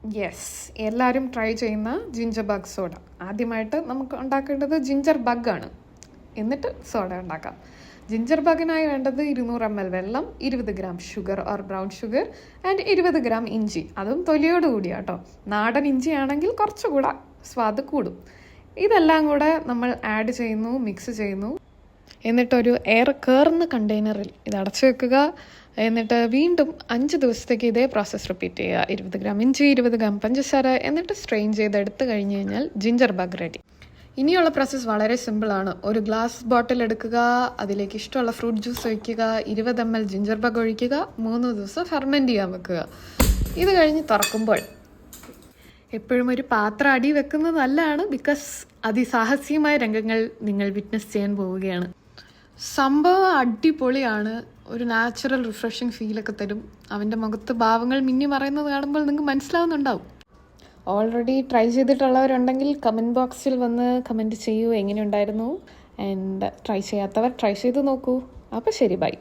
Yes, എല്ലാവരും try ചെയ്യുന്ന ginger bug soda. ആദ്യമായിട്ട് നമുക്ക് ഉണ്ടാക്കേണ്ടത് ജിഞ്ചർ ബഗ്ഗാണ്, എന്നിട്ട് സോഡ ഉണ്ടാക്കാം. ജിഞ്ചർ ബഗിനായി വേണ്ടത് 200 ml വെള്ളം, 20 gram sugar or brown sugar and 20 gram ഇഞ്ചി. അതും തൊലിയോട് കൂടിയ കേട്ടോ. നാടൻ ഇഞ്ചി ആണെങ്കിൽ കുറച്ചുകൂടെ സ്വാദ് കൂടും. ഇതെല്ലാം കൂടെ നമ്മൾ ആഡ് ചെയ്യുന്നു, മിക്സ് ചെയ്യുന്നു. എന്നിട്ടൊരു എയർ കയറുന്ന കണ്ടെയ്നറിൽ ഇത് അടച്ചു വെക്കുക. എന്നിട്ട് വീണ്ടും 5 ദിവസത്തേക്ക് ഇതേ പ്രോസസ്സ് റിപ്പീറ്റ് ചെയ്യുക. 20 ഗ്രാം ഇഞ്ചി, 20 ഗ്രാം പഞ്ചസാര, എന്നിട്ട് സ്ട്രെയിൻ ചെയ്തെടുത്ത് കഴിഞ്ഞ് കഴിഞ്ഞാൽ ജിഞ്ചർ ബഗ് റെഡി. ഇനിയുള്ള പ്രോസസ്സ് വളരെ സിമ്പിളാണ്. ഒരു ഗ്ലാസ് ബോട്ടിൽ എടുക്കുക, അതിലേക്ക് ഇഷ്ടമുള്ള ഫ്രൂട്ട് ജ്യൂസ് ഒഴിക്കുക, 20 ml ജിഞ്ചർ ബഗ് ഒഴിക്കുക, 3 ദിവസം ഫെർമെൻറ്റ് ചെയ്യാൻ വെക്കുക. ഇത് കഴിഞ്ഞ് തുറക്കുമ്പോൾ എപ്പോഴും ഒരു പാത്രം അടി വെക്കുന്നത് നല്ലതാണ്. ബിക്കോസ് അതിസാഹസികമായ രംഗങ്ങൾ നിങ്ങൾ വിറ്റ്നസ് ചെയ്യാൻ പോവുകയാണ്. സംഭവം അടിപൊളിയാണ്. ഒരു നാച്ചുറൽ റിഫ്രഷിങ് ഫീലൊക്കെ തരും. അവൻ്റെ മുഖത്ത് ഭാവങ്ങൾ മിന്നി മറയുന്നത് കാണുമ്പോൾ നിങ്ങൾക്ക് മനസ്സിലാവുന്നുണ്ടാവും. ഓൾറെഡി ട്രൈ ചെയ്തിട്ടുള്ളവരുണ്ടെങ്കിൽ കമൻറ്റ് ബോക്സിൽ വന്ന് കമൻറ്റ് ചെയ്യൂ എങ്ങനെയുണ്ടായിരുന്നു. ആൻഡ് ട്രൈ ചെയ്യാത്തവർ ട്രൈ ചെയ്ത് നോക്കൂ. അപ്പോൾ ശരി, ബൈ.